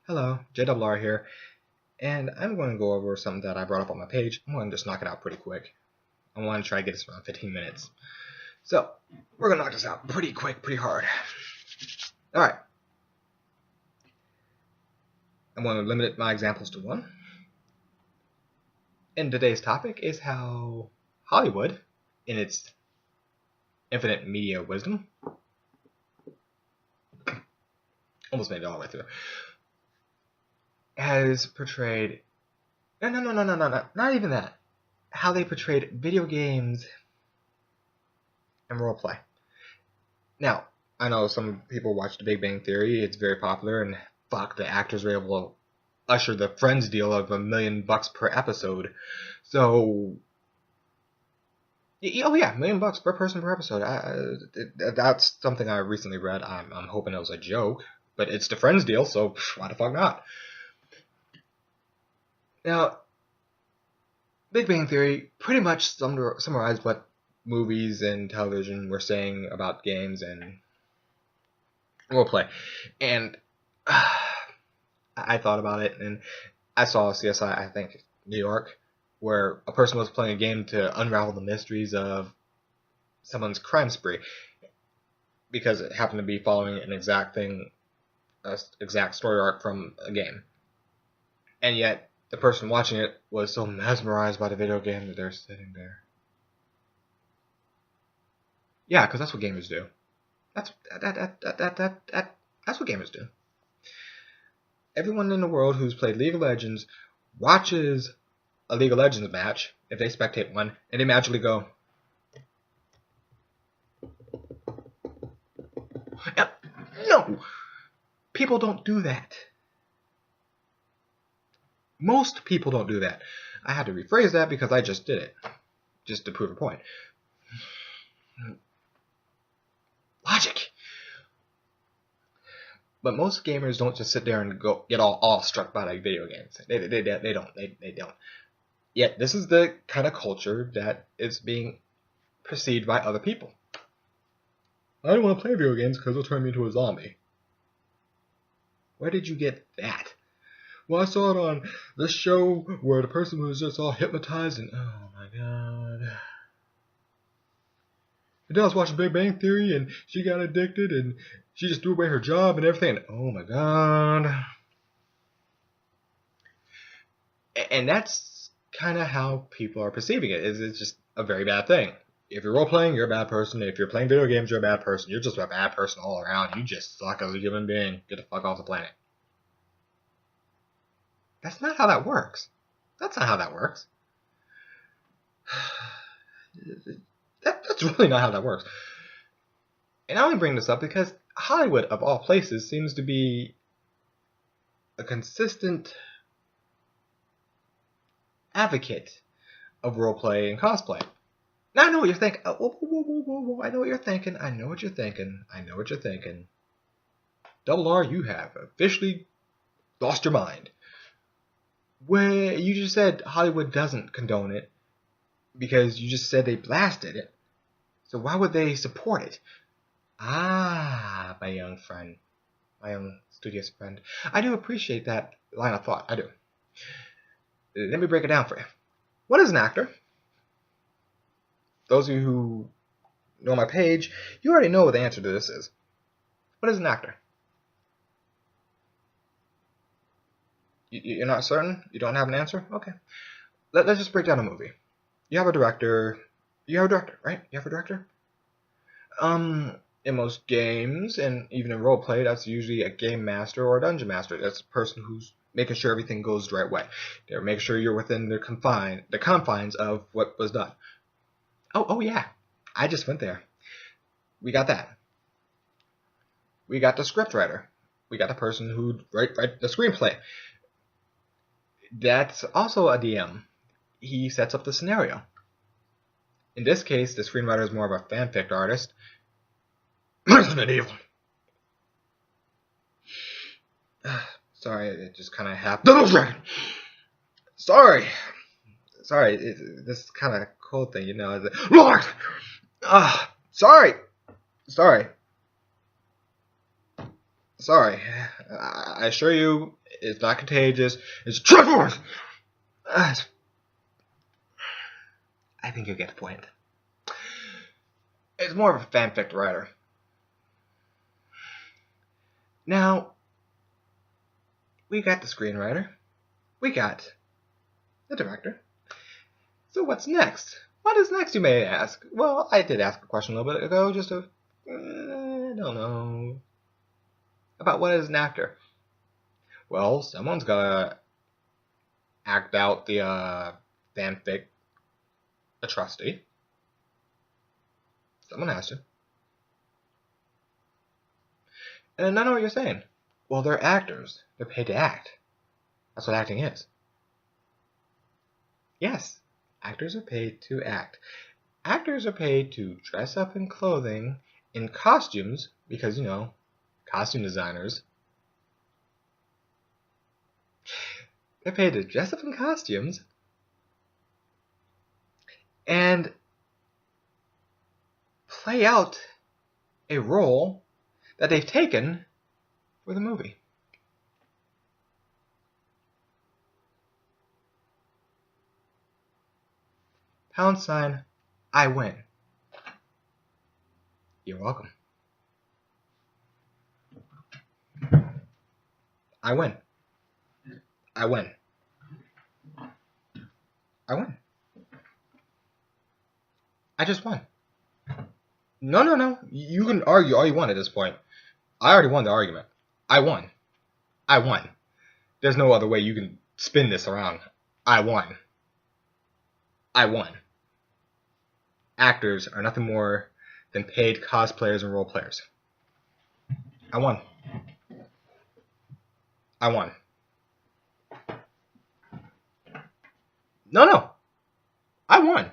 Hello, JRR here, and I'm going to go over something that I brought up on my page. I'm going to just knock it out pretty quick. I want to try to get this around 15 minutes. So, we're going to knock this out pretty quick, pretty hard. Alright. I'm going to limit my examples to one. And today's topic is how Hollywood, in its infinite media wisdom, almost made it all the way through, has portrayed, no, not even that, how they portrayed video games and roleplay. Now, I know some people watch The Big Bang Theory, it's very popular, and fuck, the actors were able to usher the Friends deal of $1 million per episode. So, oh yeah, $1 million per person per episode. That's something I recently read. I'm hoping it was a joke, but it's the Friends deal, so why the fuck not? Now, Big Bang Theory pretty much summarized what movies and television were saying about games and roleplay. And I thought about it, and I saw CSI, I think, New York, where a person was playing a game to unravel the mysteries of someone's crime spree, because it happened to be following an exact story arc from a game. And yet, the person watching it was so mesmerized by the video game that they're sitting there. Yeah, because that's what gamers do. That's what gamers do. Everyone in the world who's played League of Legends watches a League of Legends match, if they spectate one, and they magically go, no! People don't do that. Most people don't do that. I had to rephrase that because I just did it. Just to prove a point. Logic. But most gamers don't just sit there and get all struck by like video games. They don't. Yet this is the kind of culture that is being perceived by other people. I don't want to play video games because it'll turn me into a zombie. Where did you get that? Well, I saw it on this show where the person was just all hypnotized and oh my god. And then I was watching Big Bang Theory and she got addicted and she just threw away her job and everything. And, oh my god. And that's kind of how people are perceiving it. It's just a very bad thing. If you're role-playing, you're a bad person. If you're playing video games, you're a bad person. You're just a bad person all around. You just suck as a human being. Get the fuck off the planet. That's not how that works. That's not how that works. That's really not how that works. And I only bring this up because Hollywood, of all places, seems to be a consistent advocate of roleplay and cosplay. Now I know what you're thinking. Whoa. I know what you're thinking. I know what you're thinking. Double R, you have officially lost your mind. Where you just said Hollywood doesn't condone it because you just said they blasted it. So why would they support it? Ah, my young friend. My young studious friend. I do appreciate that line of thought. I do. Let me break it down for you. What is an actor? Those of you who know my page, you already know what the answer to this is. What is an actor? You're not certain? You don't have an answer? Okay. Let's just break down a movie. You have a director. You have a director, right? You have a director? In most games, and even in roleplay, that's usually a game master or a dungeon master. That's a person who's making sure everything goes the right way. They're making sure you're within the confines of what was done. Oh yeah. I just went there. We got that. We got the scriptwriter. We got the person who write the screenplay. That's also a DM. He sets up the scenario. In this case, the screenwriter is more of a fanfic artist. Resident Evil. Sorry, it just kind of happened. Sorry. This kind of cold thing, you know. Lord! Sorry. Sorry. I assure you, it's not contagious. It's Transformers! I think you get the point. It's more of a fanfic writer. Now, we got the screenwriter. We got the director. So what's next? What is next, you may ask? Well, I did ask a question a little bit ago, I don't know. About what is an actor? Well, someone's gotta act out the fanfic atrocity. Someone has to. And I know what you're saying. Well, they're actors. They're paid to act. That's what acting is. Yes, actors are paid to act. Actors are paid to dress up in clothing, in costumes, because, costume designers. They're paid to dress up in costumes and play out a role that they've taken for the movie. #, I win. You're welcome. I win. I win. I win. I just won. No. You can argue all you want at this point. I already won the argument. I won. I won. There's no other way you can spin this around. I won. I won. Actors are nothing more than paid cosplayers and role players. I won. I won. No. I won.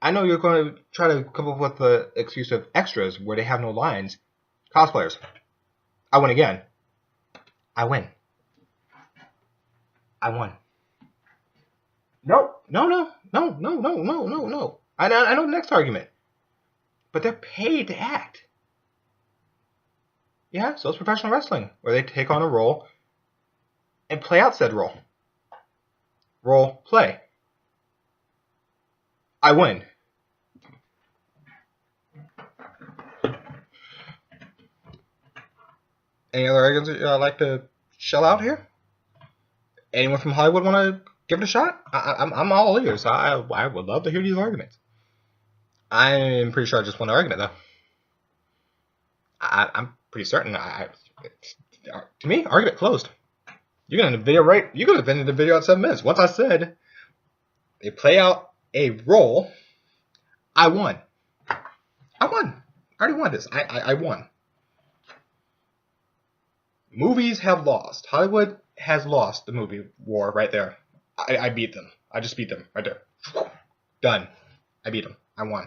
I know you're going to try to come up with the excuse of extras where they have no lines. Cosplayers. I win again. I win. I won. No. I know the next argument. But they're paid to act. Yeah, so it's professional wrestling, where they take on a role and play out said role. Role play. I win. Any other arguments that I'd like to shell out here? Anyone from Hollywood want to give it a shot? I'm all ears. I would love to hear these arguments. I'm pretty sure I just won the argument, though. I'm pretty certain. To me, argument closed. You're gonna end the video right. You're gonna end the video at 7 minutes. Once I said they play out a role, I won. I won. I already won this. I won. Movies have lost. Hollywood has lost the movie war right there. I beat them. I just beat them right there. Done. I beat them. I won.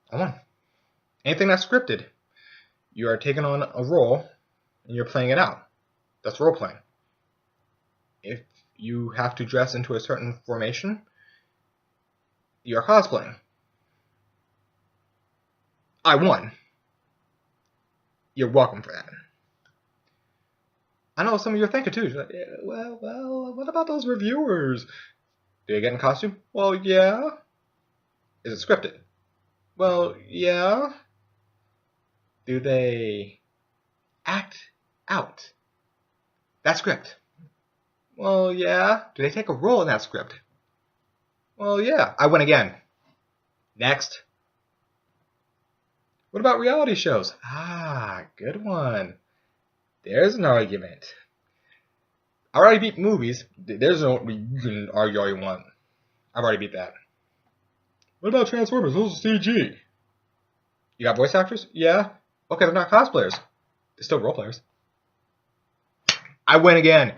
I won. Anything that's scripted, you are taking on a role and you're playing it out. That's role playing. If you have to dress into a certain formation, you're cosplaying. I won. You're welcome for that. I know some of you are thinking too. Like, well, what about those reviewers? Do they get in costume? Well, yeah. Is it scripted? Well, yeah. Do they act out that script? Well, yeah. Do they take a role in that script? Well, yeah. I win again. Next. What about reality shows? Good one. There's an argument. I already beat movies. There's no, you can argue all you want. I've already beat that. What about Transformers? Those are CG. You got voice actors? Yeah. Okay, they're not cosplayers. They're still role players. I win again.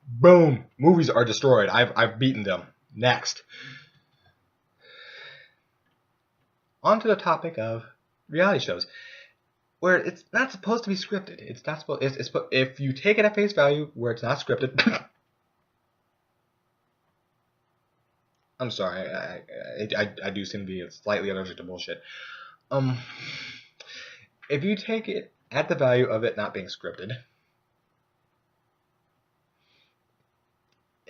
Boom. Movies are destroyed. I've beaten them. Next. On to the topic of reality shows, where it's not supposed to be scripted. It's not supposed. It's if you take it at face value, where it's not scripted. I'm sorry. I do seem to be slightly allergic to bullshit. If you take it at the value of it not being scripted.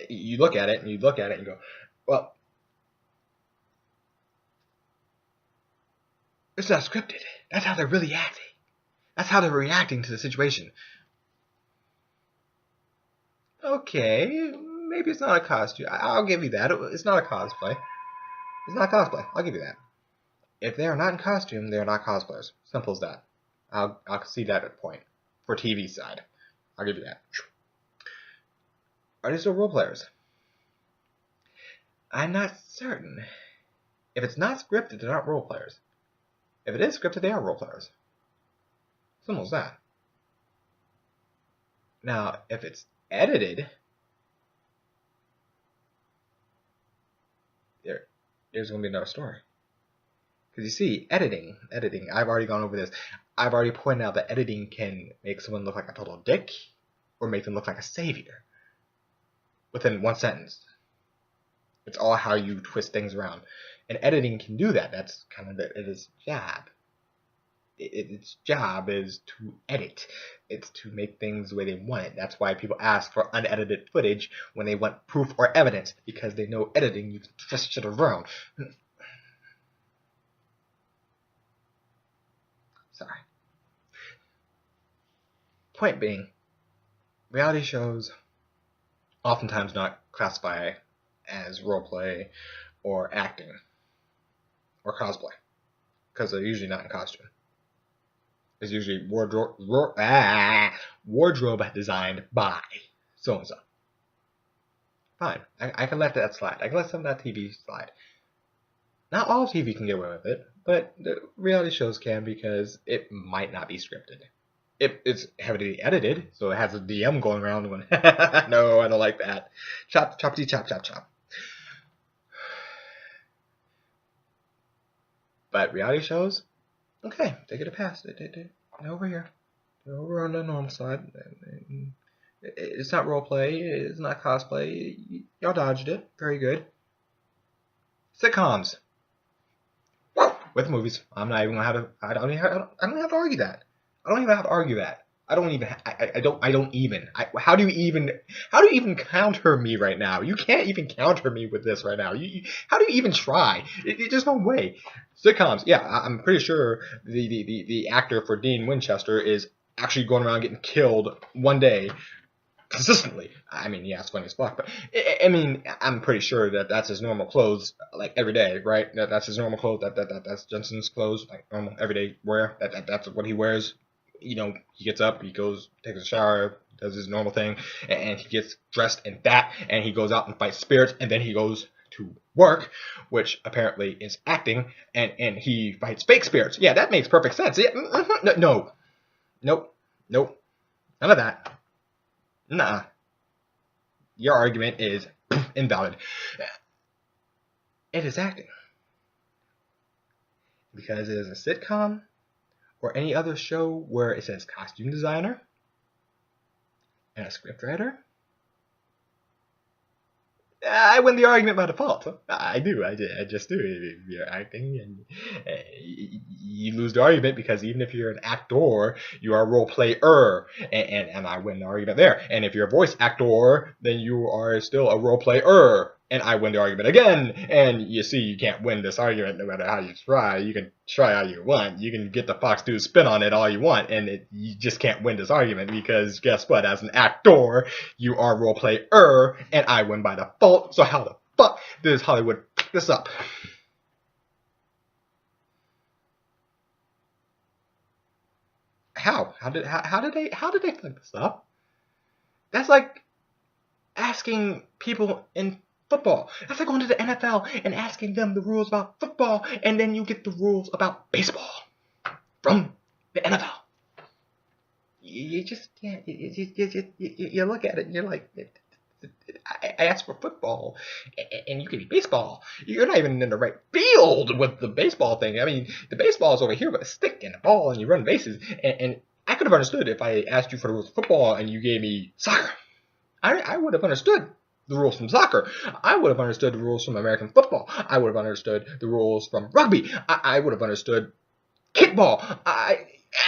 You look at it and you go, well, it's not scripted. That's how they're really acting. That's how they're reacting to the situation. Okay, maybe it's not a costume. I'll give you that. It's not a cosplay. It's not cosplay. I'll give you that. If they are not in costume, they are not cosplayers. Simple as that. I'll see that at a point. For TV side. I'll give you that. Are they still role players? I'm not certain. If it's not scripted, they're not role players. If it is scripted, they are role players. Simple as that. Now, if it's edited, there's going to be another story. Because you see, editing, I've already gone over this. I've already pointed out that editing can make someone look like a total dick or make them look like a savior within one sentence. It's all how you twist things around. And editing can do that. That's kind of its job. Its job is to edit. It's to make things the way they want it. That's why people ask for unedited footage when they want proof or evidence, because they know editing, you can twist shit around. Sorry. Point being, reality shows oftentimes not classify as roleplay or acting or cosplay, because they're usually not in costume. It's usually wardrobe designed by so-and-so. Fine. I can let that slide. I can let some of that TV slide. Not all TV can get away with it, but the reality shows can, because it might not be scripted. It's heavily edited, so it has a DM going around going, no, I don't like that. Chop, choppity, chop, chop, chop. But reality shows, okay, they get a pass. They're over here. They're over on the normal side. It's not role play. It's not cosplay. Y'all dodged it. Very good. Sitcoms. With movies. I'm not even gonna have to. I don't have to argue that. I don't even have to argue that. I don't even. How do you even counter me right now? You can't even counter me with this right now. How do you even try? There's no way. Sitcoms, yeah, I'm pretty sure the actor for Dean Winchester is actually going around getting killed one day consistently. I mean, yeah, it's funny as fuck, but I mean, I'm pretty sure that that's his normal clothes, like every day, right? That's his normal clothes. That's Jensen's clothes, like normal everyday wear. That's what he wears. You know, he gets up, he goes, takes a shower, does his normal thing, and he gets dressed in that, and he goes out and fights spirits, and then he goes to work, which apparently is acting, and he fights fake spirits. Yeah, that makes perfect sense. Yeah, no. Nope. None of that. Nah. Your argument is invalid. It is acting. Because it is a sitcom, or any other show where it says costume designer and a scriptwriter, I win the argument by default. I do. I just do. If you're acting, and you lose the argument, because even if you're an actor, you are a role player, and I win the argument there. And if you're a voice actor, then you are still a role player, and I win the argument again. And you see, you can't win this argument no matter how you try. You can try how you want. You can get the Fox News spin on it all you want, and you just can't win this argument, because guess what? As an actor, you are a role player, and I win by default. So how the fuck does Hollywood pick this up? How? How did they fuck this up? That's like asking people in football. That's like going to the NFL and asking them the rules about football, and then you get the rules about baseball from the NFL. You just can't. You look at it and you're like, I asked for football, and you give me baseball. You're not even in the right field with the baseball thing. I mean, the baseball is over here with a stick and a ball, and you run bases. And I could have understood if I asked you for the rules of football and you gave me soccer. I would have understood the rules from soccer. I would have understood the rules from American football. I would have understood the rules from rugby. I would have understood kickball.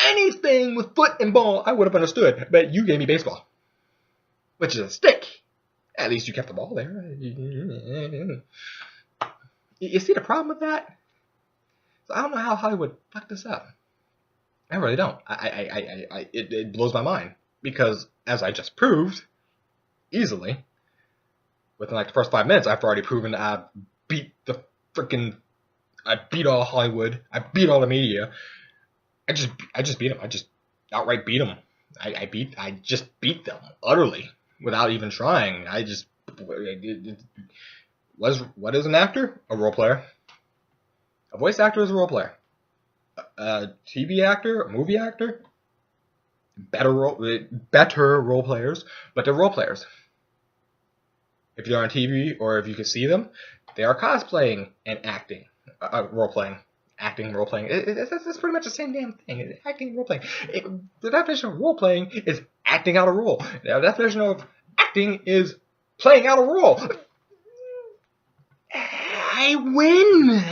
anything with foot and ball, I would have understood. But you gave me baseball, which is a stick. At least you kept the ball there. You see the problem with that? So I don't know how Hollywood fucked this up. I really don't. It blows my mind because, as I just proved, easily, within like the first 5 minutes, I've already proven I beat all Hollywood. I beat all the media. I just beat them. I just outright beat them. I just beat them utterly without even trying. What is an actor? A role player. A voice actor is a role player. A TV actor, a movie actor, better role players, but they're role players. If you're on TV or if you can see them, they are cosplaying and acting, role playing, acting, role playing. It's pretty much the same damn thing. Acting, role playing. The definition of role playing is acting out a role. The definition of acting is playing out a role. I win.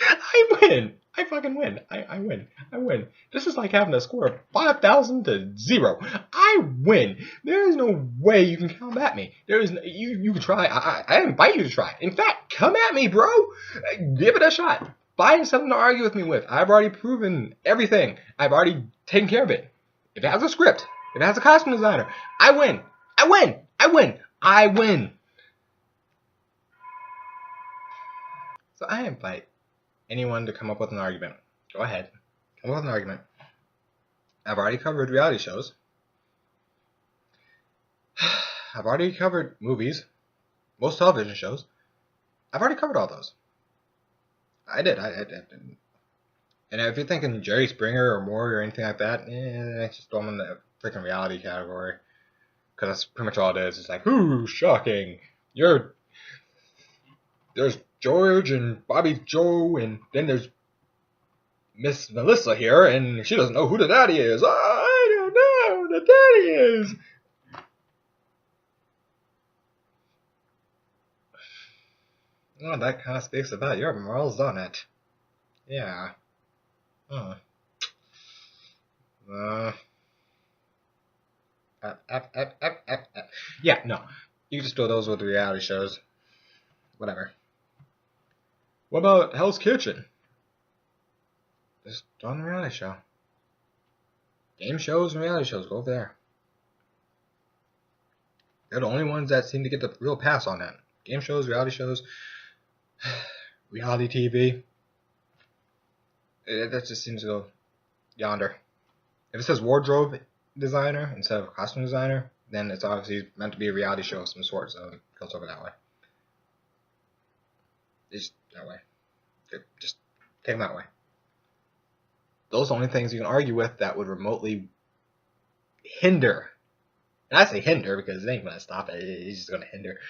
I win. I fucking win. I win. I win. This is like having a score of 5,000 to 0. I win. There is no way you can combat me. There is no, you can try. I invite you to try. In fact, come at me, bro. Give it a shot. Find something to argue with me with. I've already proven everything. I've already taken care of it. If it has a script, if it has a costume designer, I win. I win. I win. I win. So I invite anyone to come up with an argument. Go ahead. Come up with an argument. I've already covered reality shows. I've already covered movies. Most television shows. I've already covered all those. I did. And if you're thinking Jerry Springer or Maury or anything like that, just throw them in the freaking reality category. Because that's pretty much all it is. It's like, ooh, shocking. There's George and Bobby Joe, and then there's Miss Melissa here, and she doesn't know who the daddy is. I don't know who the daddy is. Well, that kind of speaks about your morals, doesn't it? Yeah. Yeah, no. You just do those with reality shows. Whatever. What about Hell's Kitchen? Just on a reality show. Game shows and reality shows, go over there. They're the only ones that seem to get the real pass on that. Game shows, reality shows, reality TV. That just seems to go yonder. If it says wardrobe designer instead of costume designer, then it's obviously meant to be a reality show of some sort, so it goes over that way. Just that way. Just take them that way. Those are the only things you can argue with that would remotely hinder. And I say hinder because it ain't going to stop it. It's just going to hinder